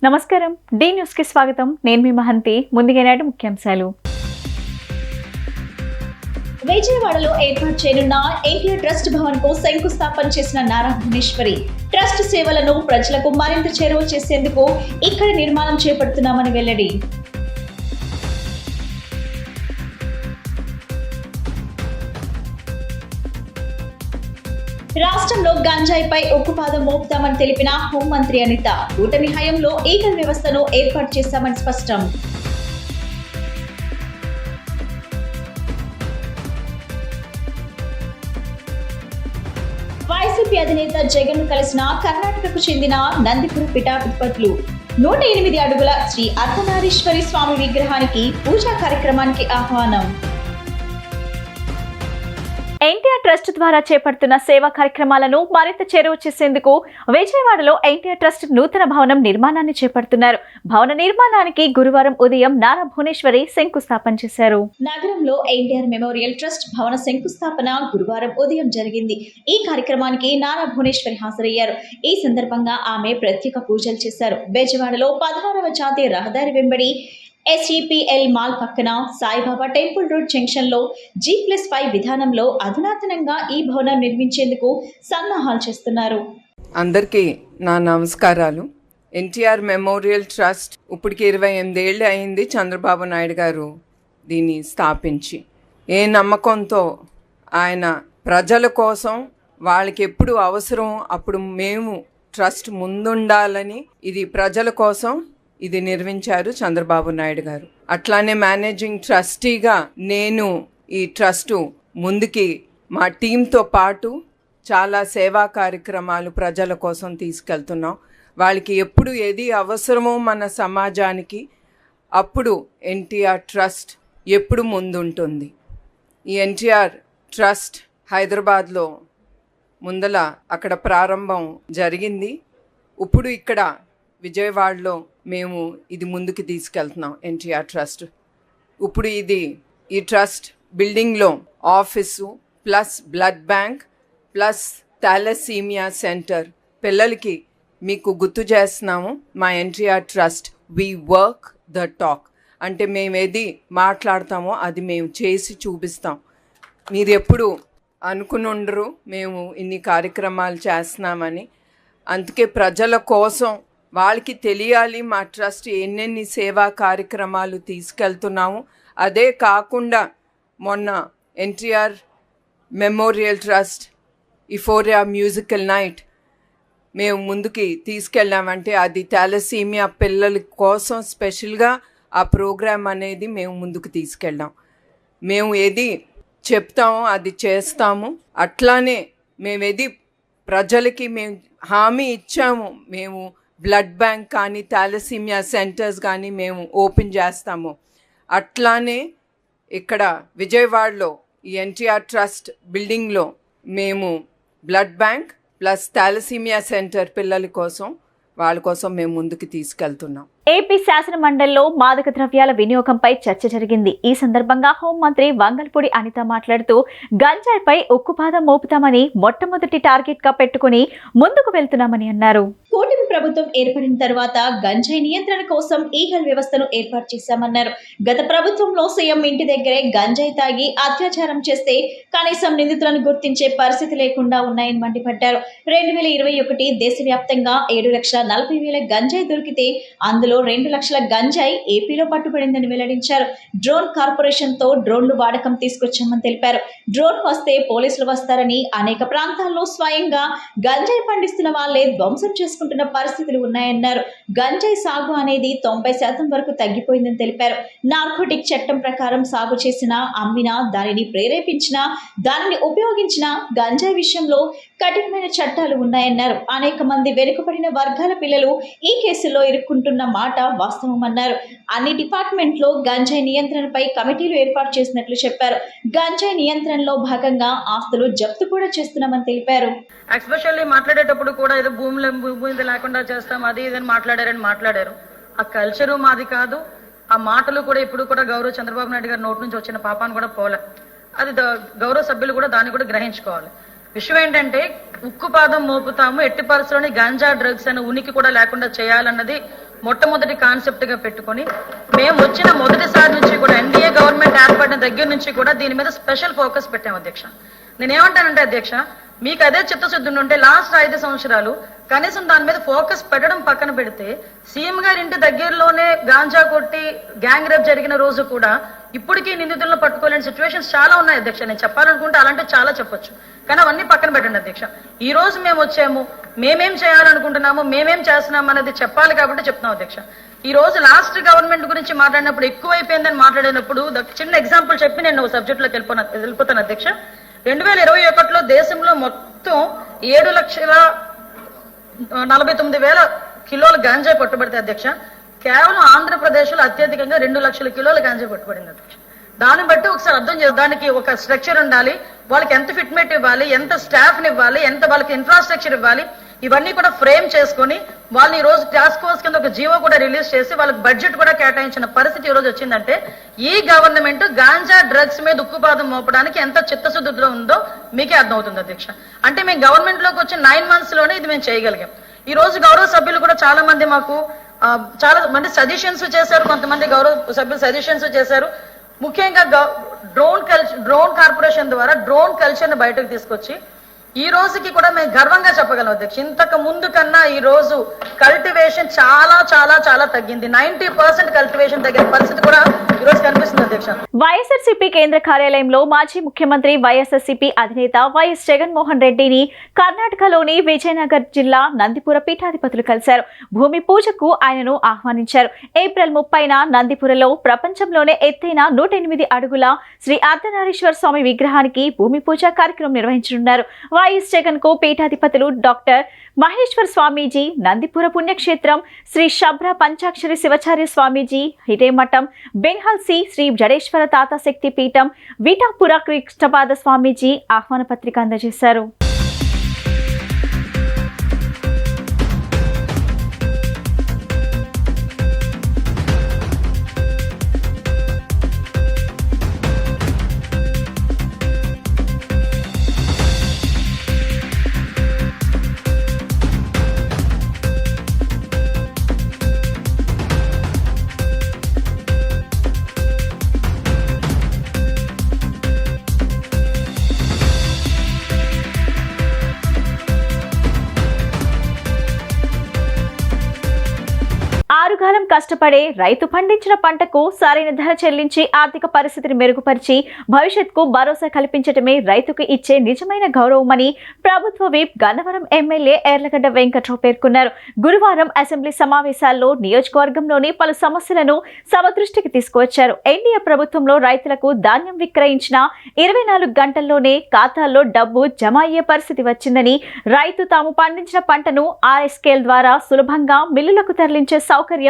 నమస్కారం D news కి స్వాగతం. నేను మీ మహంతి. ముందుగా నాటి ముఖ్యాంశాలు. విజయవాడలో ఏర్పాటు చేయనున్న ఎన్టీఆర్ ట్రస్ట్ భవన్ కు శంకుస్థాపన చేసిన నారా భువనేశ్వరి ట్రస్ట్ సేవలను ప్రజలకు మరింత చేరువ చేసేందుకు ఇక్కడ నిర్మాణం చేపడుతున్నామని వెల్లడి. రాష్ట్రంలో గంజాయిపై ఉక్కుపాదం మోపుతామని తెలిపిన హోంమంత్రి అనిత, కూటమి హయాంలో ఈగల్ వ్యవస్థను ఏర్పాటు చేశామని స్పష్టం. వైసీపీ అధినేత జగన్ ను కలిసిన కర్ణాటకకు చెందిన నందిపుర పీఠాధిపతులు 108 అడుగుల శ్రీ అర్ధనారీశ్వరి స్వామి విగ్రహానికి పూజా కార్యక్రమానికి ఆహ్వానం. ఎన్టీఆర్ ట్రస్ట్ ద్వారా చేపడుతున్న సేవా కార్యక్రమాలను మరింత చేరువ చేసేందుకు విజయవాడలో ఎన్టీఆర్ ట్రస్ట్ నూతన భవనం నిర్మాణాన్ని చేపడుతున్నారు. భవన నిర్మాణానికి గురువారం ఉదయం నారా భువనేశ్వరి శంకుస్థాపన చేశారు. నగరంలో ఎన్టీఆర్ మెమోరియల్ ట్రస్ట్ భవన శంకుస్థాపన గురువారం ఉదయం జరిగింది. ఈ కార్యక్రమానికి నారా భువనేశ్వరి హాజరయ్యారు. ఈ సందర్భంగా ఆమె ప్రత్యేక పూజలు చేశారు. విజయవాడలో 16వ జాతీయ రహదారి వెంబడి SEPL మాల్ పక్కన సాయిబాబా టెంపుల్ రోడ్ జంక్షన్ లో G+5 విధానంలో అధునాతనంగా ఈ భవనం నిర్మించేందుకు సన్నాహాలు చేస్తున్నారు. అందరికీ నా నమస్కారాలు. ఎన్టీఆర్ మెమోరియల్ ట్రస్ట్ ఇప్పటికి 28 ఏళ్ళు అయింది చంద్రబాబు నాయుడు గారు దీన్ని స్థాపించి. ఏ నమ్మకంతో ఆయన ప్రజల కోసం వాళ్ళకి ఎప్పుడు అవసరం అప్పుడు మేము ట్రస్ట్ ముందుండాలని ఇది ప్రజల కోసం ఇది నిర్మించారు చంద్రబాబు నాయుడు గారు. అట్లానే మేనేజింగ్ ట్రస్టీగా నేను ఈ ట్రస్టు ముందుకి మా టీంతో పాటు చాలా సేవా కార్యక్రమాలు ప్రజల కోసం తీసుకెళ్తున్నాం. వాళ్ళకి ఎప్పుడు ఏది అవసరమో మన సమాజానికి అప్పుడు ఎన్టీఆర్ ట్రస్ట్ ఎప్పుడు ముందుంటుంది. ఈ ఎన్టీఆర్ ట్రస్ట్ హైదరాబాద్లో ముందల అక్కడ ప్రారంభం జరిగింది. ఇప్పుడు ఇక్కడ విజయవాడలో మేము ఇది ముందుకు తీసుకెళ్తున్నాం ఎన్టీఆర్ ట్రస్ట్. ఇప్పుడు ఈ ట్రస్ట్ బిల్డింగ్లో office plus blood bank plus thalassemia centre పిల్లలకి మీకు గుర్తు చేస్తున్నాము. మా NTR trust we walk the talk అంటే మేము ఏది మాట్లాడతామో అది మేము చేసి చూపిస్తాం. మీరు ఎప్పుడు అనుకుని ఉండరు మేము ఇన్ని కార్యక్రమాలు చేస్తున్నామని. అందుకే ప్రజల కోసం వాళ్ళకి తెలియాలి మా ట్రస్ట్ ఎన్నెన్ని సేవా కార్యక్రమాలు తీసుకెళ్తున్నాము. అదే కాకుండా మొన్న NTR memorial trust euphoria musical night మేము ముందుకి తీసుకెళ్ళామంటే అది థాలసీమియా పిల్లల కోసం స్పెషల్గా ఆ ప్రోగ్రామ్ అనేది మేము ముందుకు తీసుకెళ్ళాం. మేము ఏది చెప్తామో అది చేస్తాము. అట్లానే మేమేది ప్రజలకి మేము హామీ ఇచ్చాము. మేము బ్లడ్ బ్యాంక్ కానీ థాలసీమియా సెంటర్స్ కానీ మేము ఓపెన్ చేస్తాము. అట్లానే ఇక్కడ విజయవాడలో ఈ ఎన్టీఆర్ ట్రస్ట్ బిల్డింగ్లో మేము blood bank plus thalassemia centre పిల్లల కోసం వాళ్ళ కోసం మేము ముందుకు తీసుకెళ్తున్నాం. ఏపీ శాసన మండలిలో మాదక ద్రవ్యాల వినియోగంపై చర్చ జరిగింది. ఈ సందర్భంగా హోంమంత్రి వంగల్పూడి అనిత మాట్లాడుతూ గంజాయిపై ఉక్కుపాదం మోపుతామని మొట్టమొదటి టార్గెట్ గా పెట్టుకుని ముందుకు వెళ్తున్నామని అన్నారు. కూటమి ప్రభుత్వం ఏర్పడిన తర్వాత గంజాయి నియంత్రణ కోసం ఈగల్ వ్యవస్థను ఏర్పాటు చేశామన్నారు. గత ప్రభుత్వంలో సీఎం ఇంటి దగ్గరే గంజాయి తాగి అత్యాచారం చేస్తే కనీసం నిందితులను గుర్తించే పరిస్థితి లేకుండా ఉన్నాయని మండిపడ్డారు. 2021 దేశవ్యాప్తంగా 7,40,000 గంజాయి దొరికితే అందులో 2 లక్షల గంజాయి ఏపీలో పట్టుబడిందని వెల్లడించారు. డ్రోన్ కార్పొరేషన్ తో డ్రోన్లు వాడకం తీసుకొచ్చామని తెలిపారు. డ్రోన్ వస్తే పోలీసులు వస్తారని అనేక ప్రాంతాల్లో స్వయంగా గంజాయి పండిస్తున్న వాళ్లే ధ్వంసం చేసుకుంటున్న పరిస్థితులు ఉన్నాయన్నారు. గంజాయి సాగు అనేది 90% వరకు తగ్గిపోయిందని తెలిపారు. నార్కోటిక్ చట్టం ప్రకారం సాగు చేసినా, అమ్మినా, దానిని ప్రేరేపించినా, దానిని ఉపయోగించిన గంజాయి విషయంలో కఠినమైన చట్టాలు ఉన్నాయన్నారు. అనేక మంది వెనుకబడిన వర్గాల పిల్లలు ఈ కేసుల్లో ఇరుక్కుంటున్న మాట వాస్తవమన్నారు. అన్ని డిపార్ట్మెంట్లో గంజాయి నియంత్రణపై కమిటీలు ఏర్పాటు చేసినట్లు చెప్పారు. గంజాయి నియంత్రణలో భాగంగా ఆస్తులు జప్తు కూడా చేస్తున్నామని తెలిపారు. ఎస్పెషల్లీ మాట్లాడేటప్పుడు కూడా ఏదో భూమి లేకుండా చేస్తాం అది ఇదని మాట్లాడారు. ఆ కల్చరు మాది కాదు. ఆ మాటలు కూడా ఇప్పుడు కూడా గౌరవ చంద్రబాబు నాయుడు గారి నోటి నుంచి వచ్చిన పాపాన్ని కూడా పోలే. అది గౌరవ సభ్యులు కూడా దాన్ని కూడా గ్రహించుకోవాలి. విషయం ఏంటంటే ఉక్కుపాదం మోపుతాము, ఎట్టి పరిస్థితుల్లోని గంజా డ్రగ్స్ అనే ఉనికి కూడా లేకుండా చేయాలన్నది మొట్టమొదటి కాన్సెప్ట్ గా పెట్టుకొని మేము వచ్చిన మొదటిసారి నుంచి కూడా ఎన్డీఏ గవర్నమెంట్ ఏర్పడిన దగ్గర నుంచి కూడా దీని మీద స్పెషల్ ఫోకస్ పెట్టాము అధ్యక్ష. నేనేమంటానంటే అధ్యక్ష, మీకు అదే చిత్తశుద్ధి ఉంటే లాస్ట్ 5 సంవత్సరాలు కనీసం దాని మీద ఫోకస్ పెట్టడం పక్కన పెడితే సీఎం గారి ఇంటి దగ్గరలోనే గాంజా కొట్టి గ్యాంగ్ రేప్ జరిగిన రోజు కూడా ఇప్పటికీ నిందితులను పట్టుకోలేని సిచ్యువేషన్స్ చాలా ఉన్నాయి అధ్యక్ష. నేను చెప్పాలనుకుంటే అలాంటివి చాలా చెప్పొచ్చు, కానీ అవన్నీ పక్కన పెట్టండి అధ్యక్ష. ఈ రోజు మేము వచ్చాము, మేమేం చేయాలనుకుంటున్నాము, మేమేం చేస్తున్నాము అనేది చెప్పాలి కాబట్టి చెప్తున్నాం అధ్యక్ష. ఈ రోజు లాస్ట్ గవర్నమెంట్ గురించి మాట్లాడినప్పుడు ఎక్కువైపోయిందని మాట్లాడినప్పుడు చిన్న ఎగ్జాంపుల్ చెప్పి నేను సబ్జెక్ట్ లోకి వెళ్ళిపోతాను అధ్యక్ష. 2021లో దేశంలో మొత్తం 7,49,000 కిలోల గాంజా పట్టుబడితే అధ్యక్ష, కేవలం ఆంధ్రప్రదేశ్ లో అత్యధికంగా 2 లక్షల కిలోల గాంజా పట్టుబడింది అధ్యక్ష. దాన్ని బట్టి ఒకసారి అర్థం చేయాలి, దానికి ఒక స్ట్రక్చర్ ఉండాలి, వాళ్ళకి ఎంత ఫిట్మెంట్ ఇవ్వాలి, ఎంత స్టాఫ్ ని ఇవ్వాలి, ఎంత వాళ్ళకి ఇన్ఫ్రాస్ట్రక్చర్ ఇవ్వాలి, ఇవన్నీ కూడా ఫ్రేమ్ చేసుకుని వాళ్ళని ఈ రోజు టాస్క్ ఫోర్స్ కింద ఒక జీవో కూడా రిలీజ్ చేసి వాళ్ళకి బడ్జెట్ కూడా కేటాయించిన పరిస్థితి ఈ రోజు వచ్చిందంటే ఈ గవర్నమెంట్ గాంజా డ్రగ్స్ మీద ఉక్కుపాదం మోపడానికి ఎంత చిత్తశుద్ధిలో ఉందో మీకే అర్థమవుతుంది అధ్యక్ష. అంటే మేము గవర్నమెంట్ లోకి వచ్చి 9 months లోనే ఇది మేము చేయగలిగాం. ఈ రోజు గౌరవ సభ్యులు కూడా చాలా మంది మాకు చాలా మంది సజెషన్స్ చేశారు, కొంతమంది గౌరవ సభ్యులు సజెషన్స్ చేశారు. ముఖ్యంగా డ్రోన్ కార్పొరేషన్ ద్వారా డ్రోన్ కల్చర్ ని బయటకు తీసుకొచ్చి ఈ రోజుకి కూడా మేము గర్వంగా చెప్పగలం అధ్యక్ష, ఇంతకు ముందు కన్నా ఈ రోజు కల్టివేషన్ చాలా చాలా చాలా తగ్గింది. 90% కల్టివేషన్ తగ్గిన పరిస్థితి కూడా ఈ రోజు కనిపిస్తుంది అధ్యక్ష. వైఎస్ఆర్సీపీ కేంద్ర కార్యాలయంలో మాజీ ముఖ్యమంత్రి వైఎస్ఆర్సీపీ అధినేత వైఎస్ జగన్మోహన్ రెడ్డిని కర్ణాటకలోని విజయనగర్ జిల్లా నందిపుర పీఠాధిపతులు కలిశారు. భూమి పూజకు ఆయనను ఆహ్వానించారు. ఏప్రిల్ 30న నందిపురలో ప్రపంచంలోనే ఎత్తైన 108 అడుగుల శ్రీ అర్ధనారీశ్వర స్వామి విగ్రహానికి భూమి పూజ కార్యక్రమం నిర్వహించనున్నారు. వైఎస్ జగన్ కు పీఠాధిపతులు డాక్టర్ మహేశ్వర స్వామీజీ, నందిపుర పుణ్యక్షేత్రం శ్రీ శబ్ర పంచాక్షరి శివచార్య స్వామీజీ, హిరేమఠం బెంహల్సి శ్రీ జడేశ్వర తాత శక్తి పీఠం వీటాపుర కృష్ణపాద స్వామీజీ ఆహ్వాన పత్రిక అందజేశారు. ఆరుగాలం కష్టపడే రైతు పండించిన పంటకు సరైన ధర చెల్లించి ఆర్థిక పరిస్థితిని మెరుగుపరిచి భవిష్యత్తుకు భరోసా కల్పించడమే రైతుకు ఇచ్చే నిజమైన గౌరవమని ప్రభుత్వ విప్ గన్నవరం ఎమ్మెల్యే ఎర్లగడ్డ వెంకట్రావు పేర్కొన్నారు. గురువారం అసెంబ్లీ సమావేశాల్లో నియోజకవర్గంలోని పలు సమస్యలను సభ దృష్టికి తీసుకువచ్చారు. ఎన్డీఏ ప్రభుత్వంలో రైతులకు ధాన్యం విక్రయించిన 24 గంటల్లోనే ఖాతాల్లో డబ్బు జమ అయ్యే పరిస్థితి వచ్చిందని, రైతు తాము పండించిన పంటను ఆర్ఎస్కేల్ ద్వారా సులభంగా మిల్లులకు తరలించే సౌకర్యం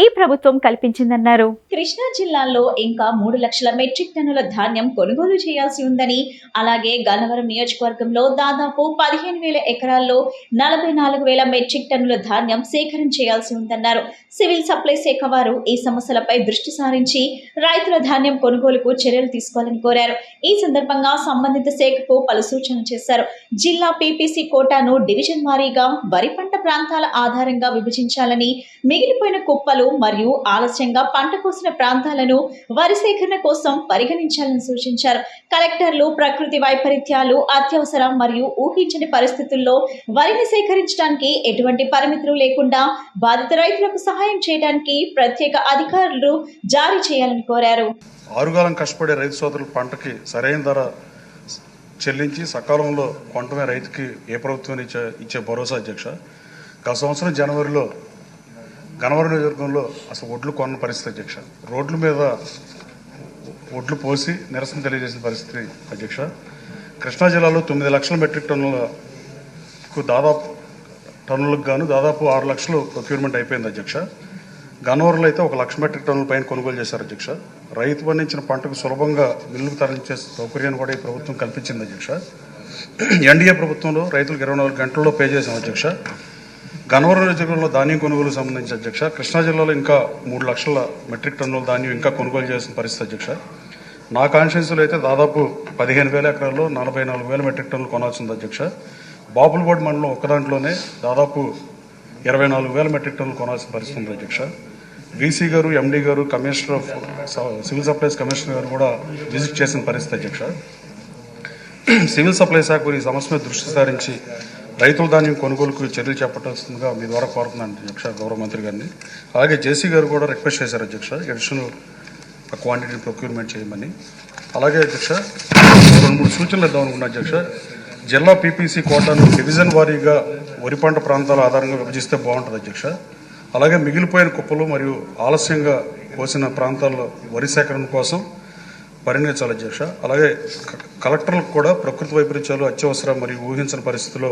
ఈ ప్రభుత్వం కల్పించిందన్నారు. కృష్ణా జిల్లాలో ఇంకా 3 లక్షల మెట్రిక్ టన్నుల ధాన్యం కొనుగోలు చేయాల్సి ఉందని, అలాగే గన్నవరం నియోజకవర్గంలో దాదాపు 15,000 ఎకరాల్లో 44,000 మెట్రిక్ టన్నుల ధాన్యం సేకరణ చేయాల్సి ఉందన్నారు. సివిల్ సప్లై శాఖ వారు ఈ సమస్యలపై దృష్టి సారించి రైతుల ధాన్యం కొనుగోలుకు చర్యలు తీసుకోవాలని కోరారు. ఈ సందర్భంగా సంబంధిత శాఖకు పలు సూచనలు చేశారు. జిల్లా పీపీసీ కోటాను డివిజన్ వారీగా వరి పంట ప్రాంతాల ఆధారంగా విభజించాలని, మిగిలిపోయిన కుప్పలు మరియు ఆలస్యంగా పంట కోసిన ప్రాంతాలను వరి సేకరణ కోసం పరిగణించాలని సూచించారు. కలెక్టర్లు ప్రకృతి వైపరీత్యాలు, అత్యవసర మరియు ఊహించని పరిస్థితుల్లో వరిని సేకరించడానికి ఎటువంటి పరిమితులు లేకుండా బాధిత రైతులకు సహాయం చేయడానికి ప్రత్యేక అధికారులు జారీ చేయాలని కోరారు. ఆరుగాలం కష్టపడే రైతు సోదరుల పంటకి సరైన ధర చెల్లించి సకాలంలో కొంటమే రైతుకి ఏ ప్రభుత్వం ఇచ్చే భరోసా అధ్యక్ష. గత సంవత్సరం జనవరిలో గన్నవరం నియోజకవర్గంలో అసలు ఒడ్లు కొన్న పరిస్థితి అధ్యక్ష. రోడ్ల మీద ఒడ్లు పోసి నిరసన తెలియజేసిన పరిస్థితి అధ్యక్ష. కృష్ణా జిల్లాలో 9 లక్షల మెట్రిక్ టన్నులకు గాను దాదాపు 6 లక్షలు ప్రొక్యూర్మెంట్ అయిపోయింది అధ్యక్ష. గన్నవరంలో అయితే 1 లక్ష మెట్రిక్ టన్నుల పైన కొనుగోలు చేశారు అధ్యక్ష. రైతు పండించిన పంటకు సులభంగా మిల్లుకు తరలించే సౌకర్యాన్ని కూడా ఈ ప్రభుత్వం కల్పించింది అధ్యక్ష. ఎన్డీఏ ప్రభుత్వంలో రైతులకు 24 గంటల్లో పే చేసాం అధ్యక్ష. గన్నవరం నియోజకవర్గంలో ధాన్యం కొనుగోలు సంబంధించి అధ్యక్ష, కృష్ణా జిల్లాలో ఇంకా 3 లక్షల మెట్రిక్ టన్నుల ధాన్యం ఇంకా కొనుగోలు చేసిన పరిస్థితి అధ్యక్ష. నా కాన్స్టిట్యున్సీలో అయితే దాదాపు 15,000 ఎకరాల్లో 44,000 మెట్రిక్ టన్నులు కొనాల్సింది అధ్యక్ష. బాపులపాడు మండలం ఒక్క దాంట్లోనే దాదాపు 24,000 మెట్రిక్ టన్నులు కొనాల్సిన పరిస్థితి ఉంది అధ్యక్ష. వీసీ గారు, ఎండీ గారు, commissioner of civil supplies commissioner గారు కూడా విజిట్ చేసిన పరిస్థితి అధ్యక్ష. సివిల్ సప్లై శాఖ ఈ సమస్య మీద దృష్టి సారించి రైతుల ధాన్యం కొనుగోలుకు చర్యలు చేపట్టాల్సిందిగా మీ ద్వారా కోరుతున్నాను అధ్యక్ష గౌరవ మంత్రి గారిని. అలాగే జేసీ గారు కూడా రిక్వెస్ట్ చేశారు అధ్యక్ష అడిషనల్ క్వాంటిటీ ప్రొక్యూర్మెంట్ చేయమని. అలాగే అధ్యక్ష 2-3 సూచనలు ఇద్దాం అనుకున్నా అధ్యక్ష. జిల్లా పీపీసీ కోటాను డివిజన్ వారీగా వరి పంట ప్రాంతాల ఆధారంగా విభజిస్తే బాగుంటుంది అధ్యక్ష. అలాగే మిగిలిపోయిన కుప్పలు మరియు ఆలస్యంగా కోసిన ప్రాంతాల్లో వరి సేకరణ కోసం పరిగణించాలి అధ్యక్ష. అలాగే కలెక్టర్లకు కూడా ప్రకృతి వైపరీత్యాలు, అత్యవసర మరియు ఊహించని పరిస్థితుల్లో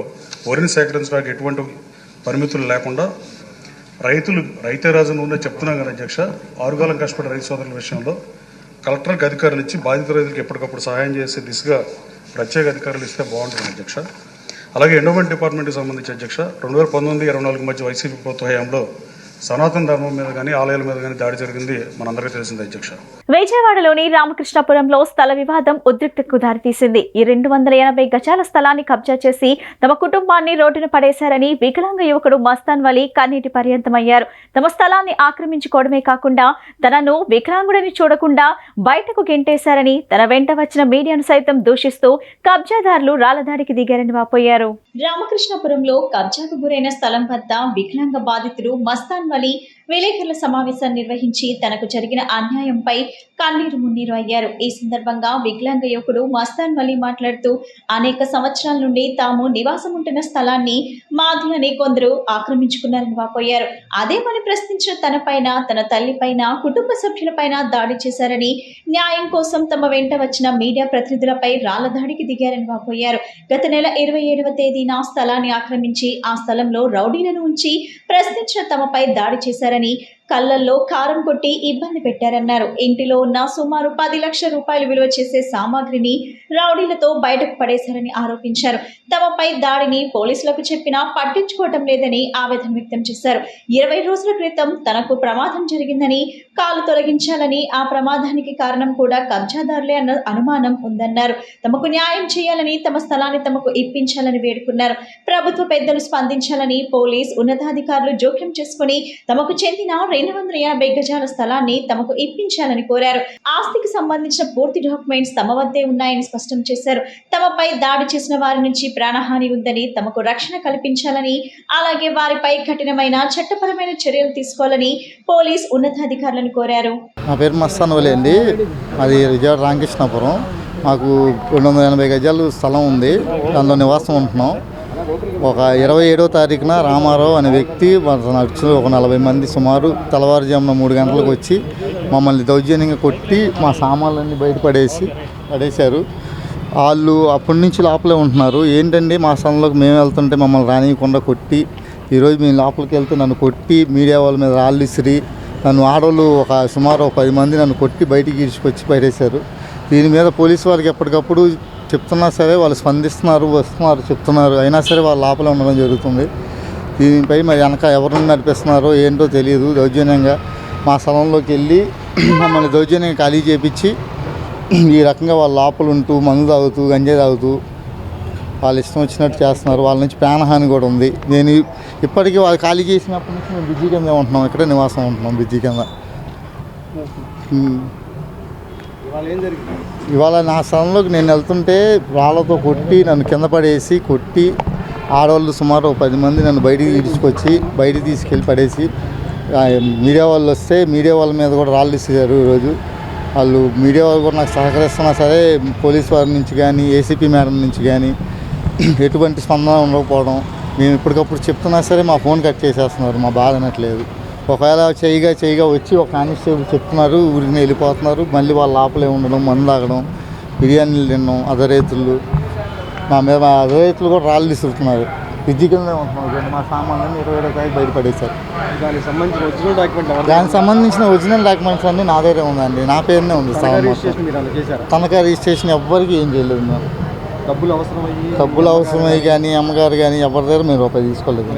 వరిని సేకరించడానికి ఎటువంటి పరిమితులు లేకుండా రైతే రాజు ఉండే చెప్తున్నాం కదా అధ్యక్ష. ఆరుగాలం కష్టపడే రైతు సోదరుల విషయంలో కలెక్టర్కి అధికారులు ఇచ్చి బాధిత రైతులకు ఎప్పటికప్పుడు సహాయం చేసే దిశగా ప్రత్యేక అధికారులు ఇస్తే బాగుంటుంది అధ్యక్ష. అలాగే ఎండోమెంట్ డిపార్ట్మెంట్కి సంబంధించి అధ్యక్ష 2019-24 మధ్య వైసీపీ ప్రభుత్వ హయాంలో సనాతన ధర్మం మీద కానీ ఆలయాల మీద కానీ దాడి జరిగింది మనందరికీ తెలిసింది అధ్యక్ష. విజయవాడలోని రామకృష్ణాపురంలో స్థల వివాదం ఉద్రిక్తతకు దారితీసింది. ఈ 280 గజాల స్థలాన్ని కబ్జా చేసి తమ కుటుంబాన్ని రోడ్డున పడేశారని వికలాంగ యువకుడు మస్తాన్ వలి కన్నీటి పర్యంతమయ్యారు. తమ స్థలాన్ని ఆక్రమించుకోవడమే కాకుండా తనను వికలాంగుడిని చూడకుండా బయటకు గెంటేశారని తన వెంట వచ్చిన మీడియాను సైతం దూషిస్తూ కబ్జాదారులు రాళ్లదాడికి దిగారని వాపోయారు. రామకృష్ణాపురంలో కబ్జాకు గురైన స్థలం వద్ద వికలాంగ బాధితుడు మస్తాన్ వలి విలేకరుల సమావేశం నిర్వహించి తనకు జరిగిన అన్యాయంపై కన్నీరు మున్నీరు అయ్యారు. ఈ సందర్భంగా వికలాంగ యువకుడు మస్తాన్ వలి మాట్లాడుతూ అనేక సంవత్సరాల నుండి తాము నివాసం ఉంటున్న స్థలాన్ని మాది అని కొందరు ఆక్రమించుకున్నారని వాపోయారు. అదేమని ప్రశ్నించిన తనపైన, తన తల్లిపైన, కుటుంబ సభ్యులపైన దాడి చేశారని, న్యాయం కోసం తమ వెంట వచ్చిన మీడియా ప్రతినిధులపై రాళ్ల దాడికి దిగారని వాపోయారు. గత నెల 27వ తేదీన స్థలాన్ని ఆక్రమించి ఆ స్థలంలో రౌడీలను ఉంచి ప్రశ్నించిన తమపై దాడి చేశారని, కళ్ళల్లో కారం కొట్టి ఇబ్బంది పెట్టారన్నారు. ఇంటిలో ఉన్న సుమారు 10 లక్షల రూపాయలు విలువ చేసే సామాగ్రిని రౌడీలతో బయటకు పడేశారని ఆరోపించారు. తమపై దాడిని పోలీసులకు చెప్పినా పట్టించుకోవటం లేదని ఆవేదన వ్యక్తం చేశారు. 20 రోజుల క్రితం తనకు ప్రమాదం జరిగిందని, కాలు తొలగించాలని, ఆ ప్రమాదానికి కారణం కూడా కబ్జాదారులే అన్న అనుమానం ఉందన్నారు. తమకు న్యాయం చేయాలని, తమ స్థలాన్ని తమకు ఇప్పించాలని వేడుకున్నారు. ప్రభుత్వ పెద్దలు స్పందించాలని, పోలీస్ ఉన్నతాధికారులు జోక్యం చేసుకుని తమకు చెందిన 280 గజాల స్థలాన్ని తమకు ఇప్పించాలని కోరారు. ఆస్తికి సంబంధించిన పూర్తి డాక్యుమెంట్స్ తమ వద్దే ఉన్నాయని స్పష్టం చేశారు. తమపై దాడి చేసిన వారి నుంచి ప్రాణహాని ఉందని, తమకు రక్షణ కల్పించాలని, అలాగే వారిపై కఠినమైన చట్టపరమైన చర్యలు తీసుకోవాలని పోలీస్ ఉన్నతాధికారులను కోరారు. నా పేరు మస్తాన్ వలి అండి. అది విజయవాడ రామకృష్ణాపురం. మాకు 280 గజాలు స్థలం ఉంది. దానిలో నివాసం ఉంటున్నాం. ఒక 27వ తారీఖున రామారావు అనే వ్యక్తి ఒక 40 మంది సుమారు తెల్లవారుజామున 3 గంటలకు వచ్చి మమ్మల్ని దౌర్జన్యంగా కొట్టి మా సామాన్లన్నీ పడేశారు. వాళ్ళు అప్పటి నుంచి లోపలే ఉంటున్నారు. ఏంటండి మా స్థలంలోకి మేము వెళ్తుంటే మమ్మల్ని రానియకుండా కొట్టి, ఈరోజు మేము లోపలికి వెళ్తే నన్ను కొట్టి మీడియా వాళ్ళ మీద రాళ్ళు ఇసిరి, నన్ను ఆడవాళ్ళు సుమారు 10 మంది నన్ను కొట్టి బయటికి ఈడ్చుకొచ్చి పడేశారు. దీని మీద పోలీసు వారికి ఎప్పటికప్పుడు చెప్తున్నా సరే వాళ్ళు స్పందిస్తున్నారు, వస్తున్నారు, చెప్తున్నారు. అయినా సరే వాళ్ళ లోపలే ఉండడం జరుగుతుంది. దీనిపై మరి వెనక ఎవరిని నడిపిస్తున్నారో ఏంటో తెలియదు. దౌర్జన్యంగా మా స్థలంలోకి వెళ్ళి మమ్మల్ని దౌర్జన్యంగా ఖాళీ చేపించి ఈ రకంగా వాళ్ళ లోపల ఉంటూ మందు తాగుతూ, గంజాయి తాగుతూ వాళ్ళు ఇష్టం వచ్చినట్టు చేస్తున్నారు. వాళ్ళ నుంచి ప్రాణహాని కూడా ఉంది. నేను ఇప్పటికీ వాళ్ళు ఖాళీ చేసినప్పటి నుంచి మేము బిజీ కింద ఉంటున్నాం. ఇక్కడే నివాసం ఉంటున్నాం బిజీ కింద. ఇవాళ నా స్థలంలోకి నేను వెళ్తుంటే రాళ్ళతో కొట్టి నన్ను కింద పడేసి కొట్టి, ఆడవాళ్ళు సుమారు 10 మంది నన్ను బయటికి ఈడ్చుకొచ్చి బయటికి తీసుకెళ్ళి పడేసి, మీడియా వాళ్ళు వస్తే మీడియా వాళ్ళ మీద కూడా రాళ్ళు ఇస్తారు. ఈరోజు వాళ్ళు మీడియా వాళ్ళు కూడా నాకు సహకరిస్తున్నా సరే పోలీస్ వారి నుంచి కానీ, ఏసీపీ మేడం నుంచి కానీ ఎటువంటి స్పందన ఉండకపోవడం, మేము ఇప్పటికప్పుడు చెప్తున్నా సరే మా ఫోన్ కట్ చేసేస్తున్నారు. మా బాధ అనట్లేదు. ఒకవేళ చేయగా వచ్చి ఒక కానిస్టేబుల్ చెప్తున్నారు, ఊరికి వెళ్ళిపోతున్నారు. మళ్ళీ వాళ్ళ లోపలే ఉండడం, మందు తాగడం, బిర్యానీలు తినడం. అదరైతులు మా మీద అదరైతులు కూడా రాళ్ళు విసురుతున్నారు. ఫిజికల్గా ఉంటున్నారు. మా సామాన్లు 20 తారీఖు బయటపడేశారు. దానికి సంబంధించిన ఒరిజినల్ డాక్యుమెంట్స్ అన్నీ నా దగ్గరే ఉందండి. నా పేరునే ఉంది. తనఖా రిజిస్ట్రేషన్ ఎవ్వరికి ఏం చేయలేదు. మేము డబ్బులు అవసరమై కానీ అమ్మగారు కానీ ఎవరి దగ్గర మేము రూపాయి తీసుకోలేదు.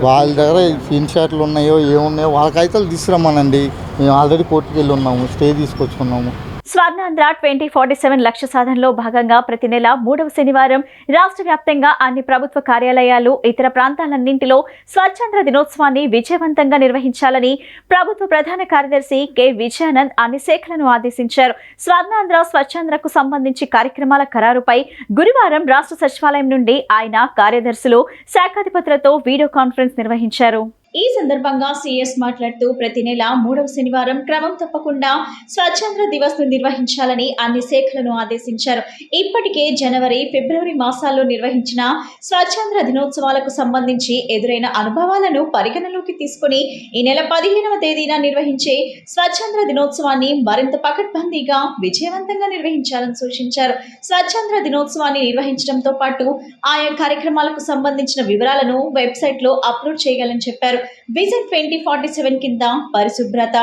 వాళ్ళ దగ్గర ఇన్ షాట్లు ఉన్నాయో ఏమున్నాయో వాళ్ళ కాగితాలు తీసుకురమ్మానండి. మేము ఆల్రెడీ కోర్టుకు వెళ్ళి ఉన్నాము, స్టే తీసుకొచ్చుకున్నాము. స్వర్ణాంధ్ర 2047 లక్ష్య సాధనలో భాగంగా ప్రతి నెల 3వ శనివారం రాష్ట్ర వ్యాప్తంగా అన్ని ప్రభుత్వ కార్యాలయాలు, ఇతర ప్రాంతాలన్నింటిలో స్వచ్ఛాంధ్ర దినోత్సవాన్ని విజయవంతంగా నిర్వహించాలని ప్రభుత్వ ప్రధాన కార్యదర్శి కె విజయానంద్ అన్ని శాఖలను ఆదేశించారు. స్వర్ణాంధ్ర స్వచ్ఛాంధ్రకు సంబంధించి కార్యక్రమాల ఖరారుపై గురువారం రాష్ట్ర సచివాలయం నుండి ఆయన కార్యదర్శులు, శాఖాధిపతులతో వీడియో కాన్ఫరెన్స్ నిర్వహించారు. ఈ సందర్భంగా సీఎస్ మాట్లాడుతూ ప్రతి నెల 3వ శనివారం క్రమం తప్పకుండా స్వచ్ఛాంధ్ర దివస్ ను నిర్వహించాలని అన్ని శాఖలను ఆదేశించారు. ఇప్పటికే జనవరి, ఫిబ్రవరి మాసాల్లో నిర్వహించిన స్వచ్ఛాంధ్ర దినోత్సవాలకు సంబంధించి ఎదురైన అనుభవాలను పరిగణలోకి తీసుకుని ఈ నెల 15వ తేదీన నిర్వహించే స్వచ్ఛాంధ్ర దినోత్సవాన్ని మరింత పకడ్బందీగా విజయవంతంగా నిర్వహించాలని సూచించారు. స్వచ్ఛాంధ్ర దినోత్సవాన్ని నిర్వహించడంతో పాటు ఆయా కార్యక్రమాలకు సంబంధించిన వివరాలను వెబ్సైట్ లో అప్లోడ్ చేయాలని చెప్పారు. విజన్ 2047 కింద పరిశుభ్రత,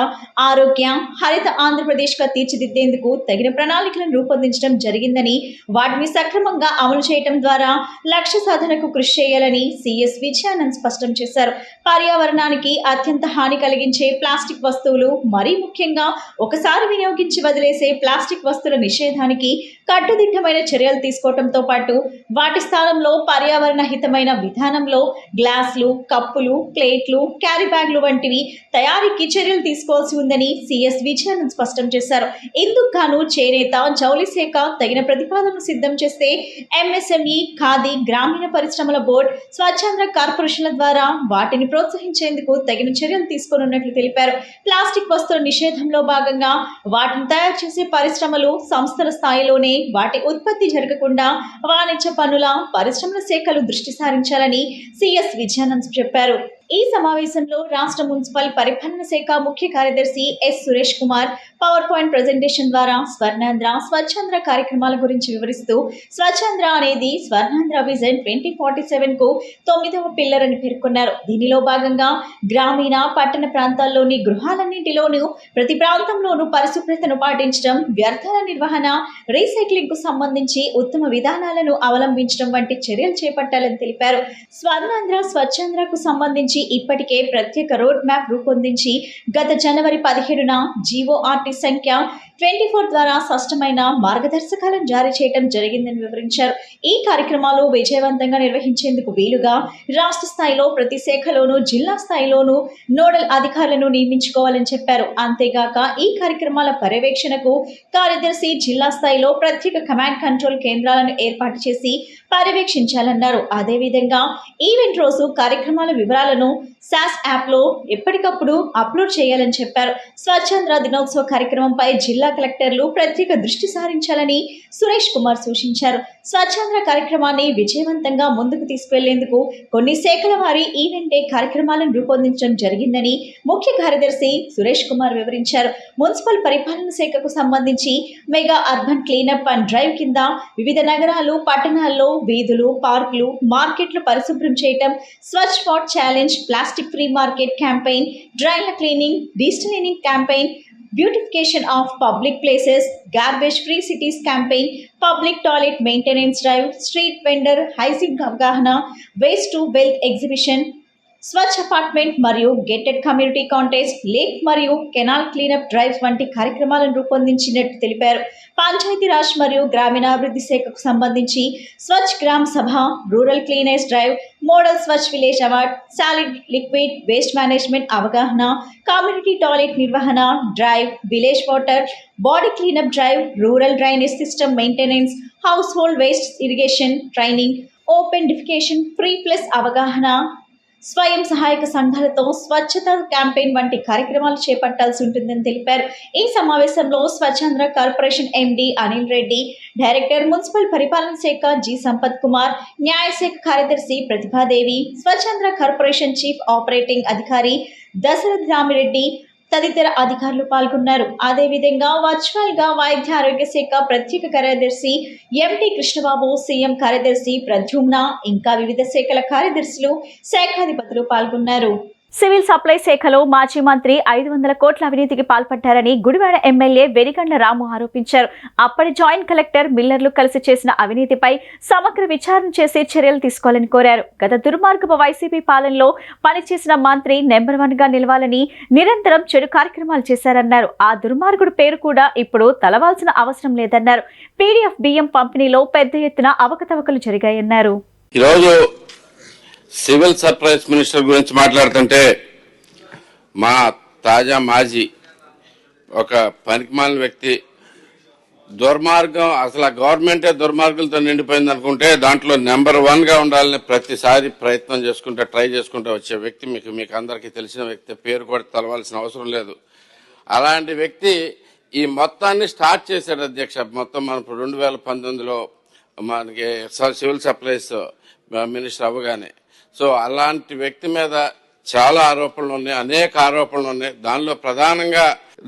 ఆరోగ్య, హరిత ఆంధ్రప్రదేశ్ గా తీర్చిదిద్దేందుకు తగిన ప్రణాళికలను రూపొందించడం జరిగిందని, వాటిని సక్రమంగా అమలు చేయడం ద్వారా లక్ష్య సాధనకు కృషి చేయాలని సిఎస్ విజయానంద్ స్పష్టం చేశారు. పర్యావరణానికి అత్యంత హాని కలిగించే ప్లాస్టిక్ వస్తువులు, మరీ ముఖ్యంగా ఒకసారి వినియోగించి వదిలేసే ప్లాస్టిక్ వస్తువుల నిషేధానికి కట్టుదిట్టమైన చర్యలు తీసుకోవడంతో పాటు వాటి స్థానంలో పర్యావరణ హితమైన విధానంలో గ్లాసులు, కప్పులు, ప్లేట్లు, క్యారీ బ్యాగ్లు వంటివి తయారీకి చర్యలు తీసుకోవాల్సి ఉందని సిఎస్ విజయానంద్ స్పష్టం చేశారు. ఇందుకు గాను చేనేత, జౌళి శాఖ తగిన ప్రతిపాదనలు సిద్ధం చేస్తే ఎంఎస్ఎంఈ, ఖాదీ, గ్రామీణ పరిశ్రమల బోర్డు, స్వచ్ఛాంధ్ర కార్పొరేషన్ల ద్వారా వాటిని ప్రోత్సహించేందుకు తగిన చర్యలు తీసుకోనున్నట్లు తెలిపారు. ప్లాస్టిక్ వస్తువుల నిషేధంలో భాగంగా వాటిని తయారు చేసే పరిశ్రమలు, సంస్థల స్థాయిలోనే వాటి ఉత్పత్తి జరగకుండా వాణిజ్య పన్నుల, పరిశ్రమల శాఖలు దృష్టి సారించాలని సిఎస్ విజయానంద్ చెప్పారు. ఈ సమావేశంలో రాష్ట్ర మున్సిపల్ పరిపాలన శాఖ ముఖ్య కార్యదర్శి S Suresh Kumar power point presentation ద్వారా స్వర్ణాంధ్ర, స్వచ్ఛాంధ్ర కార్యక్రమాల గురించి వివరిస్తూ స్వచ్ఛాంధ్ర అనేది స్వర్ణాంధ్ర విజన్ 2047 కు 9వ పిల్లర్ అని పేర్కొన్నారు. దీనిలో భాగంగా గ్రామీణ, పట్టణ ప్రాంతాల్లోని గృహాలన్నింటిలోనూ ప్రతి ప్రాంతంలోనూ పరిశుభ్రతను పాటించడం, వ్యర్థాల నిర్వహణ, రీసైక్లింగ్ కు సంబంధించి ఉత్తమ విధానాలను అవలంబించడం వంటి చర్యలు చేపట్టాలని తెలిపారు. స్వర్ణాంధ్ర, స్వచ్ఛాంధ్రకు సంబంధించి ఇప్పటికే ప్రత్యేక రోడ్ మ్యాప్ రూపొందించి గత జనవరి 17న జీఓఆర్టీ సంఖ్య 24 ద్వారా స్పష్టమైన మార్గదర్శకాలను జారీ చేయడం జరిగిందని వివరించారు. ఈ కార్యక్రమాలు విజయవంతంగా నిర్వహించేందుకు వీలుగా రాష్ట్ర స్థాయిలో ప్రతి శాఖలోనూ, జిల్లా స్థాయిలోనూ నోడల్ అధికారులను నియమించుకోవాలని చెప్పారు. అంతేగాక ఈ కార్యక్రమాల పర్యవేక్షణకు కార్యదర్శి జిల్లా స్థాయిలో ప్రత్యేక కమాండ్ కంట్రోల్ కేంద్రాలను ఏర్పాటు చేసి పర్యవేక్షించాలన్నారు. అదేవిధంగా ఈవెంట్ రోజు కార్యక్రమాల వివరాలను సాస్ యాప్లో ఎప్పటికప్పుడు అప్లోడ్ చేయాలని చెప్పారు. స్వచ్ఛాంధ్ర దినోత్సవ కార్యక్రమంపై జిల్లా కలెక్టర్లు ప్రత్యేక దృష్టి సారించాలని సురేష్ కుమార్ సూచించారు. స్వచ్ఛాంధ్ర కార్యక్రమాన్ని విజయవంతంగా ముందుకు తీసుకెళ్లేందుకు కొన్ని శాఖల వారి ఈవెంట్ డే కార్యక్రమాలను రూపొందించడం జరిగిందని ముఖ్య కార్యదర్శి సురేష్ కుమార్ వివరించారు. మున్సిపల్ పరిపాలన శాఖకు సంబంధించి mega urban cleanup and drive కింద వివిధ నగరాలు, పట్టణాల్లో వీధులు, పార్కులు, మార్కెట్లు పరిశుభ్రం చేయటం, Swachh spot challenge, plastic free market campaign, డ్రైన్ల cleaning, digitalizing campaign, beautification of public places, garbage free cities campaign, public toilet maintenance drive, street vendor hygiene అవగాహన, waste to wealth exhibition, Swachh apartment మరియు గెటెడ్ కమ్యూనిటీ కాంటెస్ట్, లేక్ మరియు canal cleanup drives వంటి కార్యక్రమాలను రూపొందించినట్టు తెలిపారు. పంచాయతీరాజ్ మరియు గ్రామీణాభివృద్ధి శాఖకు సంబంధించి స్వచ్ఛ gram Sabha, rural cleanness drive, model Swachh village award, solid liquid waste management అవగాహన, కమ్యూనిటీ టాయిలెట్ నిర్వహణ drive, village water body cleanup drive, rural drainage system maintenance, household waste irrigation training, open defecation free plus అవగాహన, స్వయం సహాయక సంఘాలతో స్వచ్ఛత campaign వంటి కార్యక్రమాలు చేపట్టాల్సి ఉంటుందని తెలిపారు. ఈ సమావేశంలో Swachhandhra corporation MD Anil Reddy, director municipal పరిపాలన శాఖ జి సంపత్ కుమార్, న్యాయశాఖ కార్యదర్శి Prathibhadevi, Swachhandhra corporation chief operating అధికారి దశరథ్ రామిరెడ్డి తదితర అధికారులు పాల్గొన్నారు. అదేవిధంగా వర్చువల్ గా వైద్య ఆరోగ్య శాఖ ప్రత్యేక కార్యదర్శి ఎంటి కృష్ణబాబు, సీఎం కార్యదర్శి ప్రద్యుమ్న, ఇంకా వివిధ శాఖల కార్యదర్శులు, శాఖాధిపతులు పాల్గొన్నారు. సివిల్ సప్లై శాఖలో మాజీ మంత్రి 500 కోట్ల అవినీతికి పాల్పడ్డారని గుడివాడ ఎమ్మెల్యే వెరిగండ్ల రాము ఆరోపించారు. అప్పటి జాయింట్ కలెక్టర్ మిల్లర్లు కలిసి చేసిన అవినీతిపై సమగ్ర విచారణ చేసి చర్యలు తీసుకోవాలని కోరారు. గత దుర్మార్గపు వైసీపీ పాలనలో పనిచేసిన మంత్రి నెంబర్ 1 గా నిలవాలని నిరంతరం చెడు కార్యక్రమాలు చేశారన్నారు. ఆ దుర్మార్గుడు పేరు కూడా ఇప్పుడు తలవాల్సిన అవసరం లేదన్నారు. పీడీఎఫ్ బియ్యం పంపిణీలో పెద్ద ఎత్తున అవకతవకలు జరిగాయన్నారు. ఈరోజు సివిల్ సప్లైస్ మినిస్టర్ గురించి మాట్లాడుతుంటే మా తాజా మాజీ ఒక పనికిమాలిన వ్యక్తి దుర్మార్గం, అసలు ఆ గవర్నమెంటే దుర్మార్గులతో నిండిపోయింది అనుకుంటే దాంట్లో నెంబర్ 1 గా ఉండాలని ప్రతిసారి ప్రయత్నం చేసుకుంటే ట్రై చేసుకుంటూ వచ్చే వ్యక్తి మీకు అందరికీ తెలిసిన వ్యక్తి, పేరు కూడా తెలవాల్సిన అవసరం లేదు. అలాంటి వ్యక్తి ఈ మొత్తాన్ని స్టార్ట్ చేశాడు అధ్యక్ష. మొత్తం మనం 2019లో మనకి సివిల్ సప్లైస్ మినిస్టర్ అవ్వగానే. సో అలాంటి వ్యక్తి మీద చాలా ఆరోపణలు ఉన్నాయి, అనేక ఆరోపణలు ఉన్నాయి. దానిలో ప్రధానంగా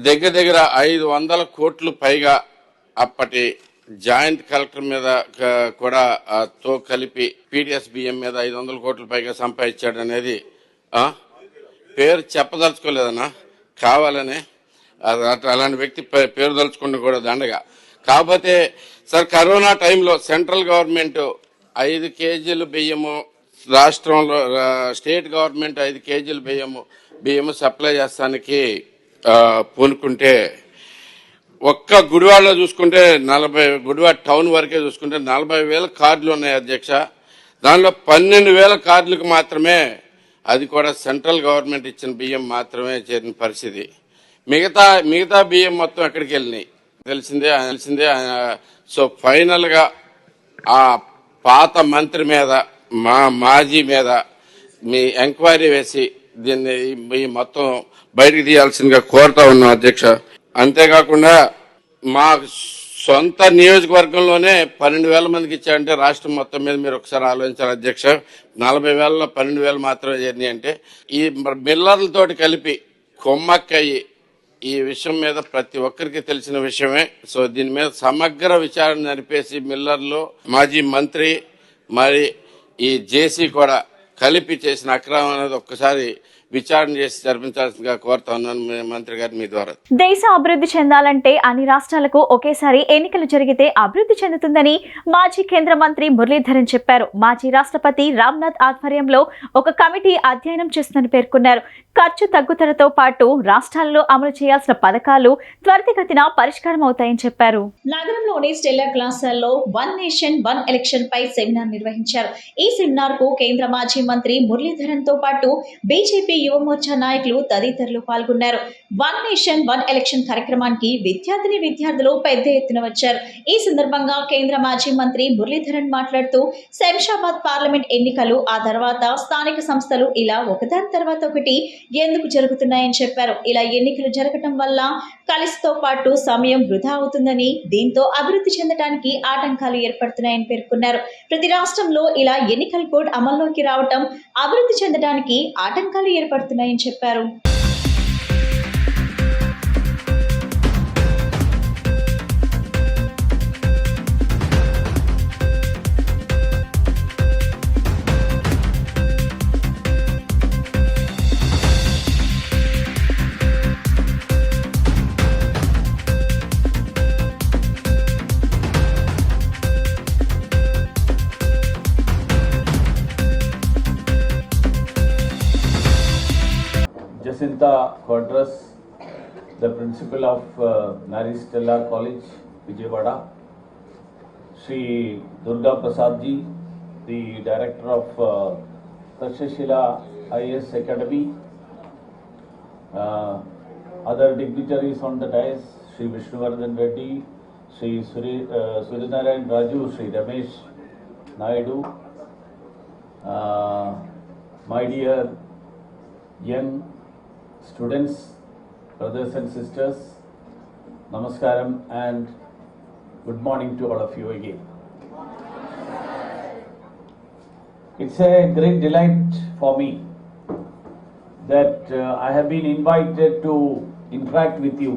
దగ్గర 500 కోట్లు పైగా అప్పటి జాయింట్ కలెక్టర్ మీద కూడా తో కలిపి పీడిఎస్ బియ్యం మీద 500 కోట్ల పైగా సంపాదించాడు అనేది పేరు చెప్పదలుచుకోలేదన్నా, కావాలనే. అలాంటి వ్యక్తి పేరు దలుచుకుంటే కూడా దండగా. కాకపోతే సార్, కరోనా టైంలో సెంట్రల్ గవర్నమెంట్ 5 కేజీలు బియ్యము, రాష్ట్రంలో స్టేట్ గవర్నమెంట్ 5 కేజీలు బియ్యము సప్లై చేస్తానికి పూనుకుంటే ఒక్క గుడివాడలో చూసుకుంటే 40 గుడివాడ టౌన్ వరకే చూసుకుంటే 40,000 కార్డులు ఉన్నాయి అధ్యక్ష. దానిలో 12,000 కార్డులకు మాత్రమే, అది కూడా సెంట్రల్ గవర్నమెంట్ ఇచ్చిన బియ్యం మాత్రమే చేరిన పరిస్థితి. మిగతా బియ్యం మొత్తం ఎక్కడికి వెళ్ళినాయి తెలిసిందే. సో ఫైనల్ గా ఆ పాత మంత్రి మీద, మాజీ మీద మీ ఎంక్వైరీ వేసి దీన్ని మొత్తం బయటికి తీయాల్సిందిగా కోరుతా ఉన్నాం అధ్యక్ష. అంతేకాకుండా మా సొంత నియోజకవర్గంలోనే 12,000 మందికి ఇచ్చారంటే రాష్ట్రం మొత్తం మీద మీరు ఒకసారి ఆలోచించాలి అధ్యక్ష. 40,000లో 12,000 మాత్రమే జరిగినాయి అంటే ఈ మిల్లర్లతోటి కలిపి కొమ్మక్కయ్యి ఈ విషయం మీద ప్రతి ఒక్కరికి తెలిసిన విషయమే. సో దీని మీద సమగ్ర విచారణ జరిపేసి మిల్లర్లు, మాజీ మంత్రి, మరి ఈ జేసీ కూడా కలిపి చేసిన అక్రమం అనేది ఒక్కసారి విచారణ చేసి జరిపించాల్సిందిగా కోరుతా ఉన్నాను మంత్రి గారు మీ ద్వారా. దేశ అభివృద్ధి చెందాలంటే అన్ని రాష్ట్రాలకు ఒకేసారి ఎన్నికలు జరిగితే అభివృద్ధి చెందుతుందని మాజీ కేంద్ర మంత్రి మురళీధరన్ చెప్పారు. మాజీ రాష్ట్రపతి రామ్నాథ్ ఆధ్వర్యంలో ఒక కమిటీ అధ్యయనం చేస్తుందని పేర్కొన్నారు. ఖర్చు తగ్గుదలతో పాటు రాష్ట్రాలలో అమలు చేయాల్సిన పథకాలు త్వరితగతిన పరిష్కారం అవుతాయని చెప్పారు. నగరంలోని స్టెల్లా కళాశాలలో 1 నేషన్ 1 ఎలక్షన్ పై సెమినార్ నిర్వహించారు. ఈ సెమినార్ కు కేంద్ర మాజీ మంత్రి మురళీధరన్ తో పాటు బీజేపీ యువమోర్చా నాయకులు తదితరులు పాల్గొన్నారు. 1 నేషన్ 1 ఎలక్షన్ కార్యక్రమానికి విద్యార్థులు పెద్ద ఎత్తున వచ్చారు. ఈ సందర్భంగా కేంద్ర మాజీ మంత్రి మురళీధరన్ మాట్లాడుతూ శంషాబాద్ పార్లమెంట్ ఎన్నికలు, ఆ తర్వాత స్థానిక సంస్థలు ఇలా ఒకదాని తర్వాత ఒకటి ఎందుకు జరుగుతున్నాయని చెప్పారు. ఇలా ఎన్నికలు జరగటం వల్ల కలిసితో పాటు సమయం వృధా అవుతుందని, దీంతో అభివృద్ధి చెందడానికి ఆటంకాలు ఏర్పడుతున్నాయని పేర్కొన్నారు. ప్రతి రాష్ట్రంలో ఇలా ఎన్నికల కోడ్ అమల్లోకి రావటం అభివృద్ధి చెందడానికి ఆటంకాలు ఏర్పడుతున్నాయని చెప్పారు. Jacinta Quadras, the principal of Mary Stella College, Vijayawada. Sri Durga Prasad ji, the director of Takshashila IAS Academy. Other dignitaries on the dais, Sri Vishnuvardhan Reddy, Sri Suryanarayan Raju, Sri Ramesh Naidu, my dear young students, brothers and sisters, namaskaram and good morning to all of you again. It's a great delight for me that I have been invited to interact with you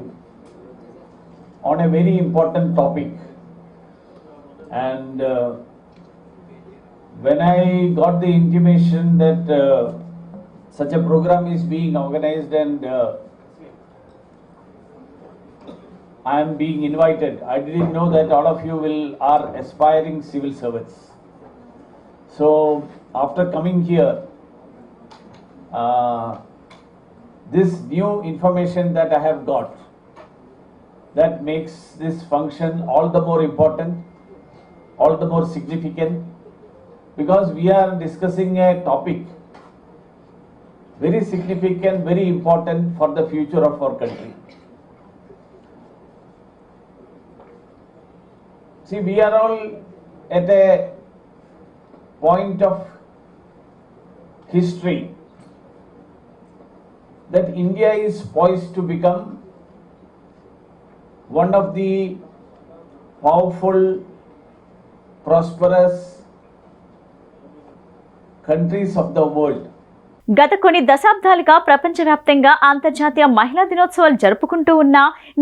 on a very important topic. And when I got the intimation that such a program is being organized and I am being invited. I didn't know that all of you are aspiring civil servants. So after coming here, this new information that I have got, that makes this function all the more important, all the more significant, because we are discussing a topic very significant, very important for the future of our country. See, we are all at a point of history that India is poised to become one of the powerful, prosperous countries of the world. గత కొన్ని దశాబ్దాలుగా ప్రపంచవ్యాప్తంగా అంతర్జాతీయ మహిళా దినోత్సవాలు జరుపుకుంటూ ఉన్న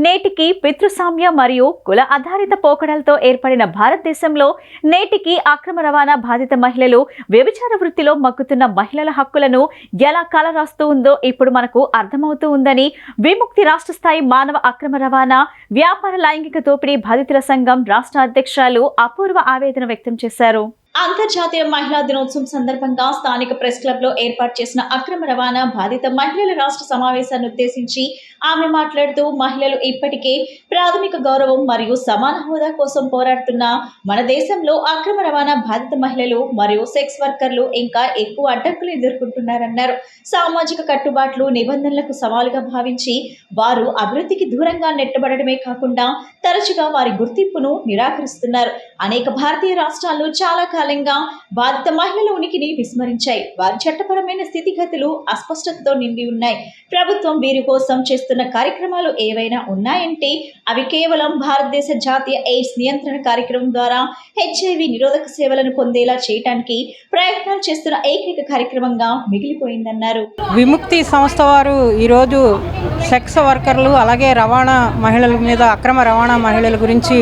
నేటికి పితృస్వామ్య మరియు కుల ఆధారిత పోకడలతో ఏర్పడిన భారతదేశంలో నేటికి అక్రమ రవాణా బాధిత మహిళలు వ్యభిచార వృత్తిలో మగ్గుతున్న మహిళల హక్కులను ఎలా కలరాస్తూ ఉందో ఇప్పుడు మనకు అర్థమవుతూ ఉందని విముక్తి రాష్ట్ర స్థాయి మానవ అక్రమ రవాణా వ్యాపార లైంగిక దోపిడీ బాధితుల సంఘం రాష్ట్ర అధ్యక్షురాలు అపూర్వ ఆవేదన వ్యక్తం చేశారు. అంతర్జాతీయ మహిళా దినోత్సవం సందర్భంగా స్థానిక ప్రెస్ క్లబ్ లో ఏర్పాటు చేసిన అక్రమ రవాణా బాధిత మహిళల రాష్ట్ర సమావేశాన్ని ఉద్దేశించి ఆమె మాట్లాడుతూ మహిళలు ఇప్పటికే ప్రాథమిక గౌరవం మరియు సమాన హోదా కోసం పోరాడుతున్న మన దేశంలో అక్రమ రవాణా బాధిత మహిళలు మరియు సెక్స్ వర్కర్లు ఇంకా ఎక్కువ అడ్డంకులు ఎదుర్కొంటున్నారన్నారు. సామాజిక కట్టుబాట్లు నిబంధనలకు సవాలుగా భావించి వారు అభివృద్ధికి దూరంగా నెట్టబడమే కాకుండా తరచుగా వారి గుర్తింపును నిరాకరిస్తున్నారు. అనేక భారతీయ రాష్ట్రాలు చాలా కాలంగా బాధిత మహిళల ఉనికిని విస్మరించాయి. వారి చట్టపరమైన స్థితిగతులు అస్పష్టతతో నిండి ఉన్నాయి. ప్రభుత్వం వీరి కోసం చేస్తున్న కార్యక్రమాలు ఏవైనా ఉన్నాయంటే అవి కేవలం భారతదేశ జాతీయ ఎయిడ్స్ నియంత్రణ కార్యక్రమం ద్వారా HIV నిరోధక సేవలను పొందేలా చేయడానికి ప్రయత్నాలు చేస్తున్న ఏకైక కార్యక్రమంగా మిగిలిపోయిందన్నారు. విముక్తి సంస్థ వారు ఈరోజు సెక్స్ వర్కర్లు అలాగే రవాణా మహిళల మీద అక్రమ రవాణా మహిళల గురించి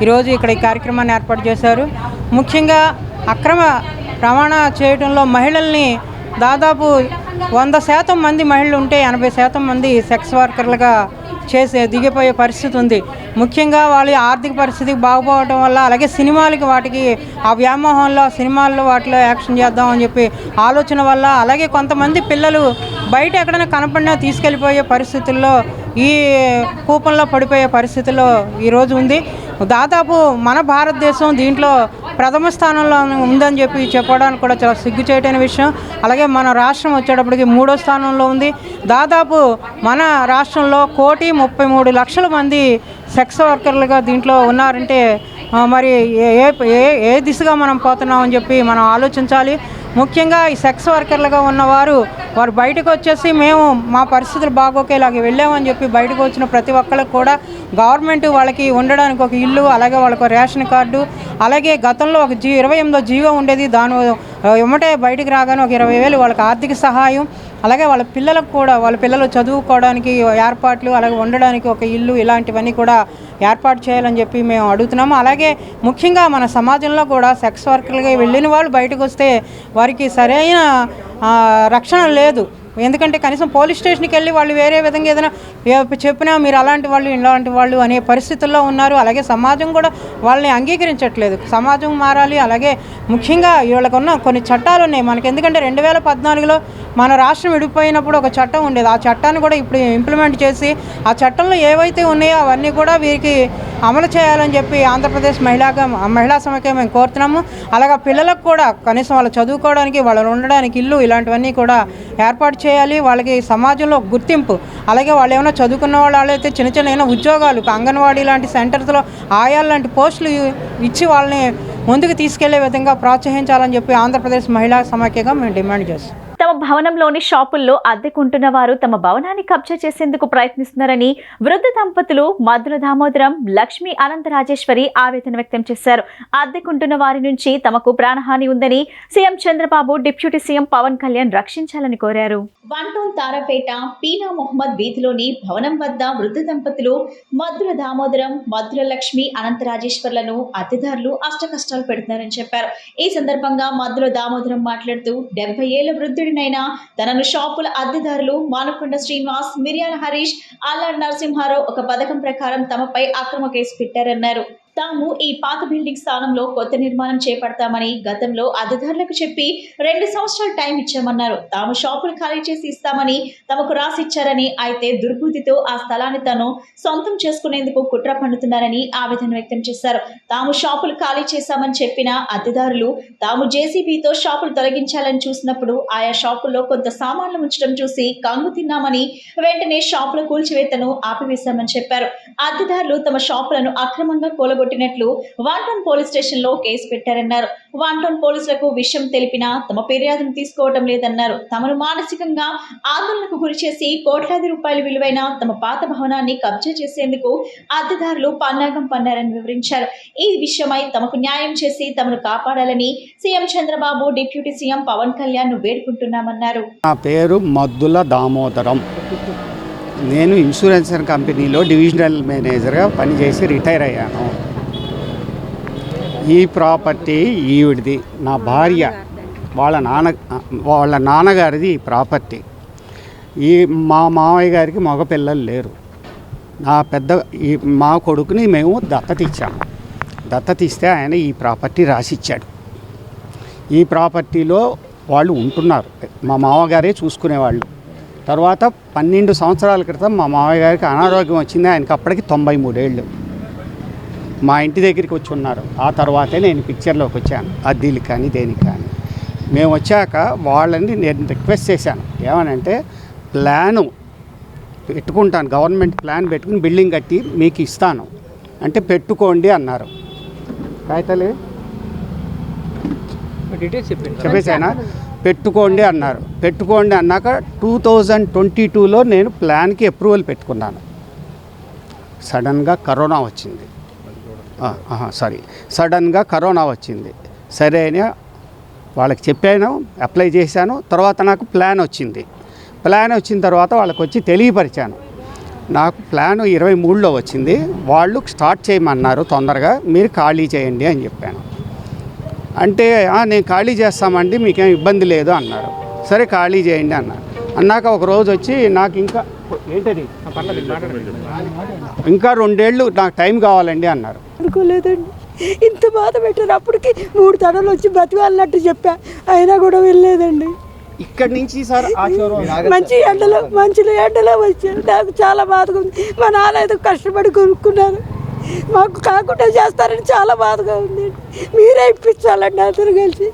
ఈరోజు ఇక్కడ ఈ కార్యక్రమాన్ని ఏర్పాటు చేశారు. ముఖ్యంగా అక్రమ రవాణా చేయడంలో మహిళల్ని దాదాపు 100% మంది మహిళలు ఉంటే 80% మంది సెక్స్ వర్కర్లుగా దిగిపోయే పరిస్థితి ఉంది. ముఖ్యంగా వాళ్ళ ఆర్థిక పరిస్థితి బాగుపోవడం వల్ల అలాగే సినిమాలకి వాటికి ఆ వ్యామోహంలో సినిమాల్లో వాటిలో యాక్షన్ చేద్దామని చెప్పి ఆలోచన వల్ల అలాగే కొంతమంది పిల్లలు బయట ఎక్కడైనా కనపడినా తీసుకెళ్ళిపోయే పరిస్థితుల్లో ఈ కూపంలో పడిపోయే పరిస్థితుల్లో ఈరోజు ఉంది. దాదాపు మన భారతదేశం దీంట్లో ప్రథమ స్థానంలో ఉందని చెప్పి చెప్పడానికి కూడా చాలా సిగ్గుచేటైన విషయం. అలాగే మన రాష్ట్రం వచ్చేటప్పటికి 3వ స్థానంలో ఉంది. దాదాపు మన రాష్ట్రంలో 1,33,00,000 మంది సెక్స్ వర్కర్లుగా దీంట్లో ఉన్నారంటే మరి ఏ దిశగా మనం పోతున్నామని చెప్పి మనం ఆలోచించాలి. ముఖ్యంగా ఈ సెక్స్ వర్కర్లుగా ఉన్నవారు వారు బయటకు వచ్చేసి మేము మా పరిస్థితులు బాగోకేలాగా వెళ్ళామని చెప్పి బయటకు వచ్చిన ప్రతి ఒక్కరికి కూడా గవర్నమెంట్ వాళ్ళకి ఉండడానికి ఒక ఇల్లు అలాగే వాళ్ళకు రేషన్ కార్డు అలాగే గతంలో ఒక 28వ జీవో ఉండేది. దాని వెంబటే బయటికి రాగానే ఒక 20,000 వాళ్ళకి ఆర్థిక సహాయం అలాగే వాళ్ళ పిల్లలకు కూడా వాళ్ళ పిల్లలు చదువుకోవడానికి ఏర్పాట్లు అలాగే ఉండడానికి ఒక ఇల్లు ఇలాంటివన్నీ కూడా ఏర్పాటు చేయాలని చెప్పి మేము అడుగుతున్నాము. అలాగే ముఖ్యంగా మన సమాజంలో కూడా సెక్స్ వర్కర్లుగా వెళ్ళిన వాళ్ళు బయటకు వస్తే వారికి సరైన రక్షణ లేదు. ఎందుకంటే కనీసం పోలీస్ స్టేషన్కి వెళ్ళి వాళ్ళు వేరే విధంగా ఏదైనా చెప్పినా మీరు అలాంటి వాళ్ళు ఇలాంటి వాళ్ళు అనే పరిస్థితుల్లో ఉన్నారు. అలాగే సమాజం కూడా వాళ్ళని అంగీకరించట్లేదు. సమాజం మారాలి. అలాగే ముఖ్యంగా వీళ్ళకున్న కొన్ని చట్టాలు ఉన్నాయి మనకి. ఎందుకంటే 2014లో మన రాష్ట్రం విడిపోయినప్పుడు ఒక చట్టం ఉండేది. ఆ చట్టాన్ని కూడా ఇప్పుడు ఇంప్లిమెంట్ చేసి ఆ చట్టంలో ఏవైతే ఉన్నాయో అవన్నీ కూడా వీరికి అమలు చేయాలని చెప్పి ఆంధ్రప్రదేశ్ మహిళా సమైక్య మేము కోరుతున్నాము. అలాగే పిల్లలకు కూడా కనీసం వాళ్ళు చదువుకోవడానికి వాళ్ళు ఉండడానికి ఇల్లు ఇలాంటివన్నీ కూడా ఏర్పాటు చేయాలి. వాళ్ళకి సమాజంలో గుర్తింపు అలాగే వాళ్ళు ఏమైనా చదువుకున్న వాళ్ళైతే చిన్న చిన్న ఉద్యోగాలు అంగన్వాడీ లాంటి సెంటర్స్లో ఆయాలు లాంటి పోస్టులు ఇచ్చి వాళ్ళని ముందుకు తీసుకెళ్లే విధంగా ప్రోత్సహించాలని చెప్పి ఆంధ్రప్రదేశ్ మహిళా సమైక్యగా మేము డిమాండ్ చేస్తాం. తమ భవనంలోని షాపుల్లో అద్దెకుంటున్న వారు తమ భవనాన్ని కబ్జా చేసేందుకు ప్రయత్నిస్తున్నారని వృద్ధ దంపతులు మద్దుల దామోదరం లక్ష్మీ అనంత రాజేశ్వరి ఆవేదన వ్యక్తం చేశారు. అద్దెకుంటున్న వారి నుంచి తమకు ప్రాణహాని ఉందని CM Chandrababu deputy CM Pawan Kalyan రక్షించాలని కోరారు. వన్టౌన్ తారాపేట పీనా మొహమ్మద్ వీధిలోని భవనం వద్ద వృద్ధ దంపతులు మద్దుల దామోదరం మద్దుల లక్ష్మి అనంత రాజేశ్వర్లను అద్దెదారులు అష్టకష్టాలు పెడుతున్నారని చెప్పారు. ఈ సందర్భంగా మద్దుల దామోదరం మాట్లాడుతూ 70 ఏళ్ల వృద్ధుడినైన అయినా తనను షాపుల అద్దెదారులు మానుకొండ శ్రీనివాస్, మిర్యాల హరీష్, అల్లాడి నరసింహారావు ఒక పథకం ప్రకారం తమపై అక్రమ కేసు పెట్టారన్నారు. తాము ఈ పాత బిల్డింగ్ స్థానంలో కొత్త నిర్మాణం చేపడతామని గతంలో అద్దెదారులకు చెప్పి 2 సంవత్సరాలు టైం ఇచ్చామన్నారు. తాము షాపులు ఖాళీ చేసి ఇస్తామని తమకు రాసిచ్చారని, అయితే దుర్బుద్ధితో ఆ స్థలాన్ని తాను సొంతం చేసుకునేందుకు కుట్ర పన్నుతున్నారని ఆవేదన వ్యక్తం చేశారు. తాము షాపులు ఖాళీ చేశామని చెప్పిన అద్దెదారులు తాము జేసీబీతో షాపులు తొలగించాలని చూసినప్పుడు ఆయా షాపుల్లో కొంత సామాన్లు ఉంచడం చూసి కంగు తిన్నామని వెంటనే షాపుల కూల్చివేతను ఆపివేశామని చెప్పారు. అద్దెదారులు తమ షాపులను అక్రమంగా కొట్టినట్లు 1 టౌన్ పోలీస్ స్టేషన్ లో కేసు పెట్టారన్నారు. 1 టౌన్ పోలీసులకు విషయం తెలిపినా తమ ఫిర్యాదును తీసుకోవడం లేదన్నారు. తమను మానసికంగా ఆందోళనకు గురి చేసి కోట్లాది రూపాయల విలువైన తమ పాత భవనాన్ని కబ్జా చేసేందుకు అద్దెదారులు పన్నాగం పన్నారని వివరించారు. ఈ విషయమై తమకు న్యాయం చేసి తమను కాపాడాలని CM Chandrababu, deputy CM Pawan Kalyan ను వేడుకుంటున్నామన్నారు. నా పేరు మద్దుల దామోదరం. నేను ఇన్సూరెన్స్ కంపెనీలో డివిజనల్ మేనేజర్గా పనిచేసి రిటైర్ అయ్యాను. ఈ ప్రాపర్టీ ఈవిడిది, నా భార్య వాళ్ళ నాన్నగారిది ఈ ప్రాపర్టీ. మా మామయ్య గారికి మగ పిల్లలు లేరు. మా కొడుకుని మేము దత్తత ఇచ్చాము. దత్తత ఇస్తే ఆయన ఈ ప్రాపర్టీ రాసిచ్చాడు. ఈ ప్రాపర్టీలో వాళ్ళు ఉంటున్నారు. మా మామగారే చూసుకునేవాళ్ళు. తర్వాత 12 సంవత్సరాల క్రితం మా మామయ్య గారికి అనారోగ్యం వచ్చింది. ఆయనకి అప్పటికి 93 ఏళ్ళు. మా ఇంటి దగ్గరికి వచ్చి ఉన్నారు. ఆ తర్వాతే నేను పిక్చర్లోకి వచ్చాను, అద్దీలు కానీ దేనికి కానీ. మేము వచ్చాక వాళ్ళని నేను రిక్వెస్ట్ చేశాను, ఏమనంటే ప్లాను పెట్టుకుంటాను, గవర్నమెంట్ ప్లాన్ పెట్టుకుని బిల్డింగ్ కట్టి మీకు ఇస్తాను అంటే పెట్టుకోండి అన్నారు. కాగితాలే చెప్పేసానా? పెట్టుకోండి అన్నారు. పెట్టుకోండి అన్నాక 2022లో నేను ప్లాన్కి అప్రూవల్ పెట్టుకున్నాను. సడన్గా కరోనా వచ్చింది. సడన్గా కరోనా వచ్చింది. సరే అని వాళ్ళకి చెప్పాను, అప్లై చేశాను. తర్వాత నాకు ప్లాన్ వచ్చింది. ప్లాన్ వచ్చిన తర్వాత వాళ్ళకి వచ్చి తెలియపరిచాను. నాకు ప్లాన్ 23లో వచ్చింది. వాళ్ళు స్టార్ట్ చేయమన్నారు, తొందరగా మీరు ఖాళీ చేయండి అని చెప్పాను. అంటే నేను ఖాళీ చేస్తామండి, మీకేం ఇబ్బంది లేదు అన్నారు. సరే ఖాళీ చేయండి అన్నారు. అన్నాక ఒక రోజు వచ్చి నాకు ఇంకా ఏంటది ఇంకా 2 ఏళ్ళు నాకు టైం కావాలండి అన్నారు. అనుకోలేదండి, ఇంత బాధ పెట్టారు. అప్పటికి 3 తడలు వచ్చి బతివాలన్నట్టు చెప్పా, అయినా కూడా వెళ్ళలేదండి. ఇక్కడి నుంచి సార్ మంచి ఎండలో వచ్చారు. నాకు చాలా బాధగా ఉంది. మా నాన్న ఏదో కష్టపడి కొనుక్కున్నారు, మాకు కాకుండా చేస్తారని చాలా బాధగా ఉంది. మీరే ఇప్పించాలండి అందరూ కలిసి.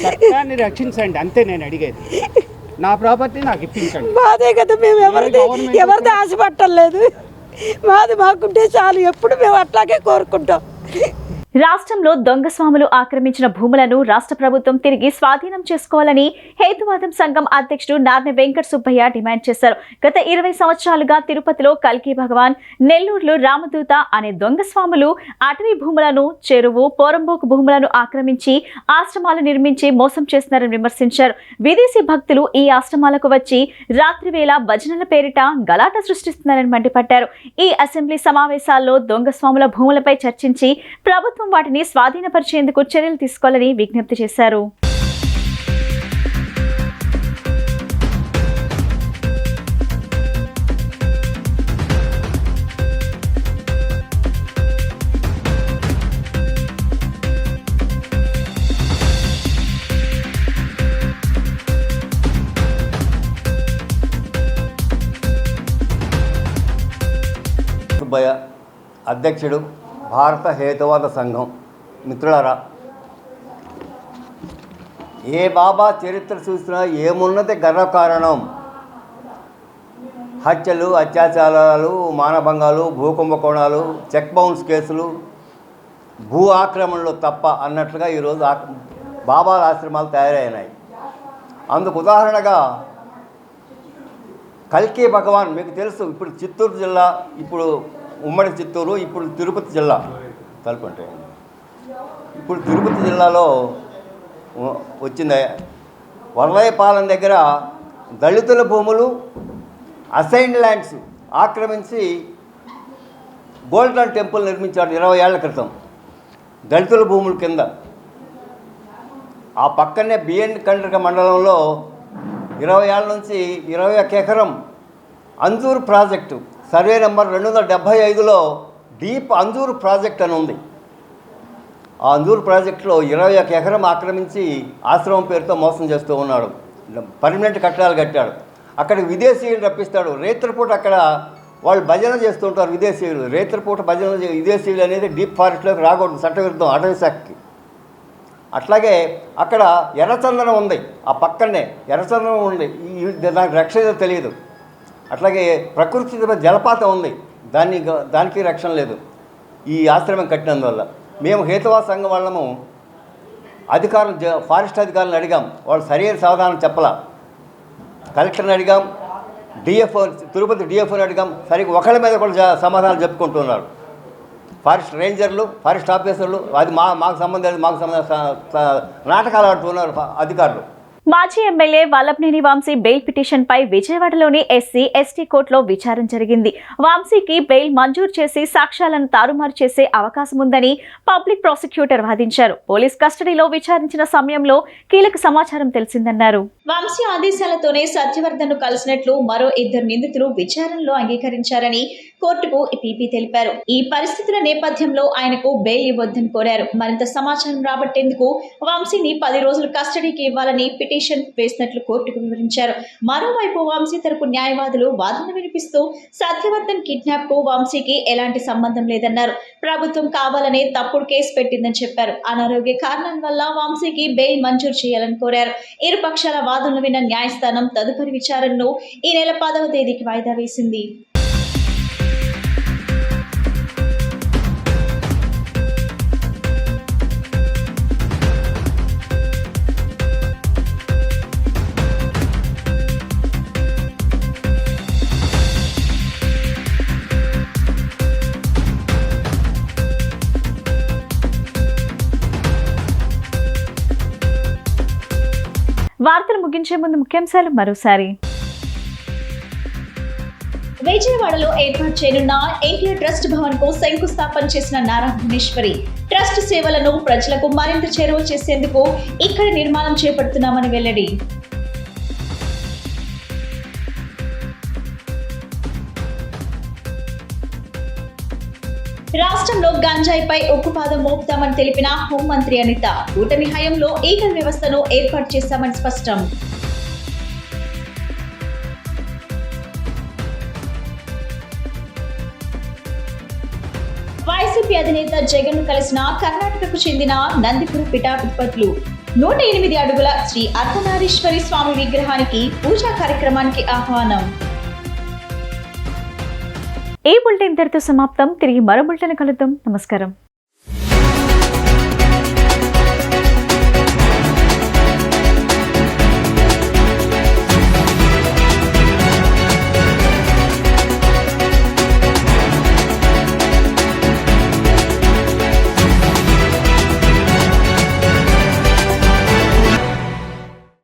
చట్టాన్ని రక్షించండి అంతే నేను అడిగేది. నా ప్రాపర్టీ నాకు ఇప్పించండి. మాదే కదా, మేము ఎవరిది ఆశపట్టలేదు. మాది మాకుంటే చాలు, ఎప్పుడు మేము అట్లాగే కోరుకుంటాం. రాష్ట్రంలో దొంగ స్వాములు ఆక్రమించిన భూములను రాష్ట్ర ప్రభుత్వం తిరిగి స్వాధీనం చేసుకోవాలని హేతువాదం సంఘం అధ్యక్షుడు నార్నె వెంకట సుబ్బయ్య డిమాండ్ చేశారు. గత 20 సంవత్సరాలుగా తిరుపతిలో కల్కి భగవాన్, నెల్లూరులో రామదూత అనే దొంగ స్వాములు అటవీ భూములను, చెరువు, పోరంబోకు భూములను ఆక్రమించి ఆశ్రమాలు నిర్మించి మోసం చేస్తున్నారని విమర్శించారు. విదేశీ భక్తులు ఈ ఆశ్రమాలకు వచ్చి రాత్రి వేళ భజనల పేరిట గలాట సృష్టిస్తున్నారని మండిపడ్డారు. ఈ అసెంబ్లీ సమావేశాల్లో దొంగ స్వాముల భూములపై చర్చించి ప్రభుత్వం వాటిని స్వాధీనపరిచేందుకు చర్యలు తీసుకోవాలని విజ్ఞప్తి చేశారు. అధ్యక్షుడు భారత హేతువాద సంఘం. మిత్రులారా, ఏ బాబా చరిత్ర చూసినా ఏమున్నది గర్వకారణం? హత్యలు, అత్యాచారాలు, మానభంగాలు, భూకుంభకోణాలు, చెక్ బౌన్స్ కేసులు, భూ ఆక్రమణలు తప్ప అన్నట్లుగా ఈరోజు బాబాల ఆశ్రమాలు తయారైనాయి. అందుకు ఉదాహరణగా కల్కి భగవాన్ మీకు తెలుసు. ఇప్పుడు చిత్తూరు జిల్లా, ఇప్పుడు ఉమ్మడి చిత్తూరు, ఇప్పుడు తిరుపతి జిల్లా తలుపుంటే ఇప్పుడు తిరుపతి జిల్లాలో వచ్చింది. వరదయపాలెం దగ్గర దళితుల భూములు, అసైన్డ్ ల్యాండ్స్ ఆక్రమించి గోల్డెన్ టెంపుల్ నిర్మించారు 20 ఏళ్ల క్రితం దళితుల భూముల కింద. ఆ పక్కనే బిఎన్ కండ్రిక మండలంలో 20 ఏళ్ళ నుంచి 21 ఎకరం అంజూరు ప్రాజెక్టు సర్వే నెంబర్ 275లో డీప్ అంజూరు ప్రాజెక్ట్ అని ఉంది. ఆ అంజూరు ప్రాజెక్టులో 21 ఎకరం ఆక్రమించి ఆశ్రమం పేరుతో మోసం చేస్తూ ఉన్నాడు. పర్మనెంట్ కట్టడాలు కట్టాడు. అక్కడ విదేశీయులు రప్పిస్తాడు. రేత్రిపూట అక్కడ వాళ్ళు భజన చేస్తుంటారు విదేశీయులు. రేత్రిపూట భజన విదేశీయులు అనేది డీప్ ఫారెస్ట్లోకి రాకూడదు, చట్టవిరుద్ధం అటవీ శాఖకి. అట్లాగే అక్కడ ఎర్రచందనం ఉంది, ఆ పక్కనే ఎర్రచందనం ఉంది, నాకు రక్షణ తెలియదు. అట్లాగే ప్రకృతి జలపాతం ఉంది, దానికి రక్షణ లేదు ఈ ఆశ్రమం కట్టినందువల్ల. మేము హేతువాద సంఘం వాళ్ళము అధికారులు ఫారెస్ట్ అధికారులను అడిగాం, వాళ్ళు సరైన సమాధానం చెప్పలా. కలెక్టర్ని అడిగాం, డిఎఫ్ఓ తిరుపతి డిఎఫ్ఓని అడిగాం, సరిగ్గా ఒకళ్ళ మీద ఒకళ్ళు సమాధానాలు చెప్పుకుంటున్నారు. ఫారెస్ట్ రేంజర్లు, ఫారెస్ట్ ఆఫీసర్లు, అది మాకు సంబంధం లేదు, మాకు నాటకాలు ఆడుతున్నారు అధికారులు. మాజీ MLA Vallabhaneni Vamsi bail petition పై విజయవాడలోని ఎస్సీ ఎస్టీ కోర్టులో విచారణ జరిగింది. వంశీకి బెయిల్ మంజూరు చేసి సాక్ష్యాలను తారుమారు చేసే అవకాశం ఉందని పబ్లిక్ ప్రాసిక్యూటర్ వాదించారు. పోలీస్ కస్టడీలో విచారించిన సమయంలో కీలక సమాచారం తెలిసిందన్నారు. వంశీ ఆదేశాలతోనే సత్యవర్ధన్ను కలిసినట్లు మరో 2 నిందితులు విచారణలో అంగీకరించారని కోర్టుకు పీపీ తెలిపారు. ఈ పరిస్థితుల నేపథ్యంలో ఆయనకు బెయిల్ ఇవ్వొద్దని కోరారు. మరింత సమాచారం రాబట్టేందుకు వంశీని 10 రోజులు కస్టడీకి ఇవ్వాలని పిటిషన్ వేసినట్లు కోర్టుకు వివరించారు. మరోవైపు వంశీ తరపు న్యాయవాదులు వాదన వినిపిస్తూ సత్యవర్ధన్ కిడ్నాప్ కు వంశీకి ఎలాంటి సంబంధం లేదన్నారు. ప్రభుత్వం కావాలనే తప్పుడు కేసు పెట్టిందని చెప్పారు. అనారోగ్య కారణాల వల్ల వంశీకి బెయిల్ మంజూరు చేయాలని కోరారు. ఇరు పక్షాల వాదనలు విన్న న్యాయస్థానం తదుపరి విచారణను ఈ నెల 10వ తేదీకి వాయిదా వేసింది. వార్తలు ముగించే ముందు ముఖ్యాంశాలు మరోసారి. విజయవాడలో ఏర్పాటు చేయనున్న ఎన్టీఆర్ ట్రస్ట్ భవన్ కు శంకుస్థాపన చేసిన నారా భువనేశ్వరి. ట్రస్ట్ సేవలను ప్రజలకు మరింత చేరువ చేసేందుకు ఇక్కడ నిర్మాణం చేపడుతున్నామని వెల్లడి. రాష్ట్రంలో గంజాయిపై ఉక్కుపాదం మోపుతామని తెలిపిన హోంమంత్రి అనిత. కూటమి హయాంలో ఈగల్ వ్యవస్థను ఏర్పాటు చేశామని స్పష్టం. వైసీపీ అధినేత జగన్ కలిసిన కర్ణాటకకు చెందిన నందిపుర పీఠాధిపతులు. 108 అడుగుల శ్రీ అర్ధనారీశ్వరి స్వామి విగ్రహానికి పూజా కార్యక్రమానికి ఆహ్వానం. ఈ బులెటిన్ ఇంతటితో సమాప్తం. తిరిగి మరో బులెటిన్ కలుద్దాం. నమస్కారం.